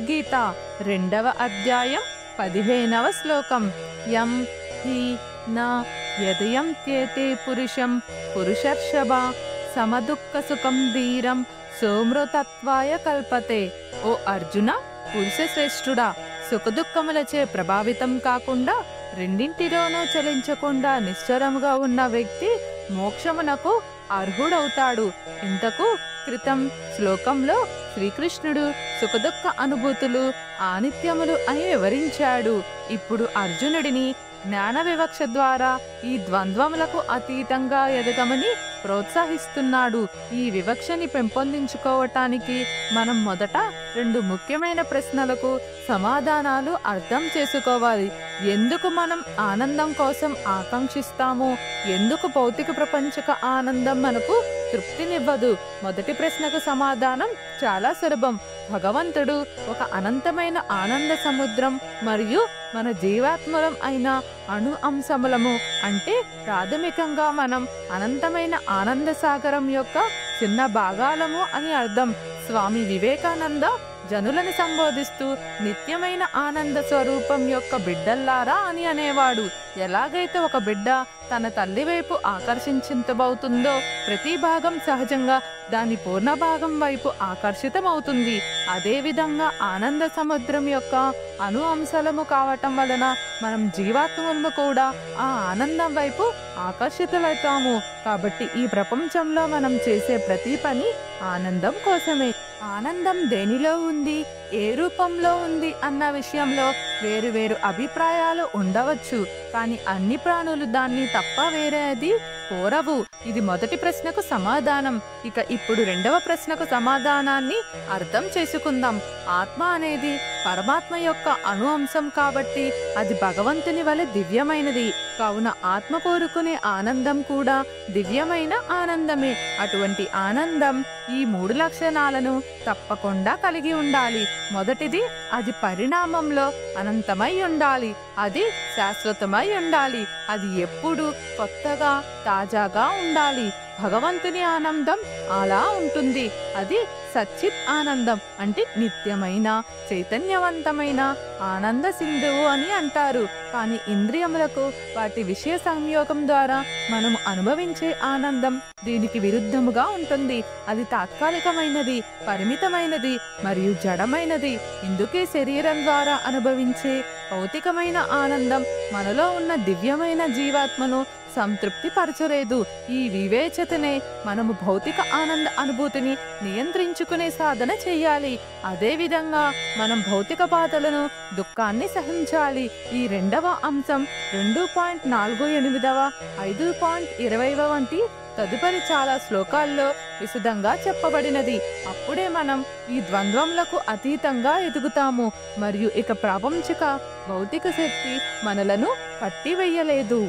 భగవద్గీత 2వ అధ్యాయం 15వ శ్లోకం. యం హి న యదయంత్యేతే పురుషం పురుషర్షభ సమదుఃఖ సుఖం ధీరం సోమృతత్వాయ కల్పతే. ఓ అర్జున, పురుష శ్రేష్ఠుడా, సుఖదుఖములచే ప్రభావితం కాకుండా రెండింటిలోనూ చలించకుండా నిశ్చలముగా ఉన్న వ్యక్తి మోక్షమునకు అర్హుడవుతాడు. ఇంతకు క్రితం శ్లోకంలో శ్రీకృష్ణుడు సుఖదుఖ అనుభూతులు ఆనిత్యములు అని వివరించాడు. ఇప్పుడు అర్జునుడిని జ్ఞాన వివక్ష ద్వారా ఈ ద్వంద్వములకు అతీతంగా ఎదగమని ప్రోత్సహిస్తున్నాడు. ఈ వివక్షని పెంపొందించుకోవటానికి మనం మొదట 2 ముఖ్యమైన ప్రశ్నలకు సమాధానాలు అర్థం చేసుకోవాలి. ఎందుకు మనం ఆనందం కోసం ఆకాంక్షిస్తాము? ఎందుకు భౌతిక ప్రపంచక ఆనందం మనకు తృప్తినివ్వదు? మొదటి ప్రశ్నకు సమాధానం చాలా సులభం. భగవంతుడు ఒక అనంతమైన ఆనంద సముద్రం మరియు మన జీవాత్మలం అయిన అణు అంశములము. అంటే ప్రాథమికంగా మనం అనంతమైన ఆనంద సాగరం యొక్క చిన్న భాగాలము అని అర్థం. స్వామి వివేకానంద జనులను సంబోధిస్తూ నిత్యమైన ఆనంద స్వరూపం యొక్క బిడ్డల్లారా అని అనేవాడు. ఎలాగైతే ఒక బిడ్డ తన తల్లి వైపు ఆకర్షించబడుతుందో ప్రతి భాగం సహజంగా దాని పూర్ణ భాగం వైపు ఆకర్షితమవుతుంది. అదేవిధంగా ఆనంద సముద్రం యొక్క అణు అంశాలము కావటం వలన మనం జీవాత్మము కూడా ఆ ఆనందం వైపు ఆకర్షితులవుతాము. కాబట్టి ఈ ప్రపంచంలో మనం చేసే ప్రతి పని ఆనందం కోసమే. ఆనందం దేనిలో ఉంది, ఏ రూపంలో ఉంది అన్న విషయంలో వేరు వేరు అభిప్రాయాలు ఉండవచ్చు. కానీ అన్ని ప్రాణులు దాన్ని తప్ప వేరేది కోరవు. ఇది మొదటి ప్రశ్నకు సమాధానం. ఇక ఇప్పుడు 2వ ప్రశ్నకు సమాధానాన్ని అర్థం చేసుకుందాం. ఆత్మ అనేది పరమాత్మ యొక్క అణు అంశం కాబట్టి అది భగవంతుని వలె దివ్యమైనది. కావున ఆత్మ కోరుకునే ఆనందం కూడా దివ్యమైన ఆనందమే. అటువంటి ఆనందం ఈ 3 లక్షణాలను తప్పకుండా కలిగి ఉండాలి. మొదటిది, అది పరిణామంలో అనంతమై ఉండాలి. అది శాశ్వతమై ఉండాలి. అది ఎప్పుడు కొత్తగా తాజాగా ఉండాలి. భగవంతుని ఆనందం అలా ఉంటుంది. అది సచ్చిత్ ఆనందం, అంటే నిత్యమైన చైతన్యవంతమైన ఆనంద సింధువు అని అంటారు. కానీ ఇంద్రియములకు వాటి విషయ సంయోగం ద్వారా మనము అనుభవించే ఆనందం దీనికి విరుద్ధముగా ఉంటుంది. అది తాత్కాలికమైనది, పరిమితమైనది మరియు జడమైనది. ఇందుకే శరీరం ద్వారా అనుభవించే భౌతికమైన ఆనందం మనలో ఉన్న దివ్యమైన జీవాత్మను సంతృప్తి పరచలేదు. ఈ వివేచతనే మనము భౌతిక ఆనంద అనుభూతిని నియంత్రించుకునే సాధన చేయాలి. అదేవిధంగా మనం భౌతిక బాధలను, దుఃఖాన్ని సహించాలి. ఈ 2వ అంశం 2.48, 5.20 వంటి తదుపరి చాలా శ్లోకాల్లో విశదంగా చెప్పబడినది. అప్పుడే మనం ఈ ద్వంద్వములకు అతీతంగా ఎదుగుతాము మరియు ఇక ప్రాపంచిక భౌతిక శక్తి మనలను కట్టివేయలేదు.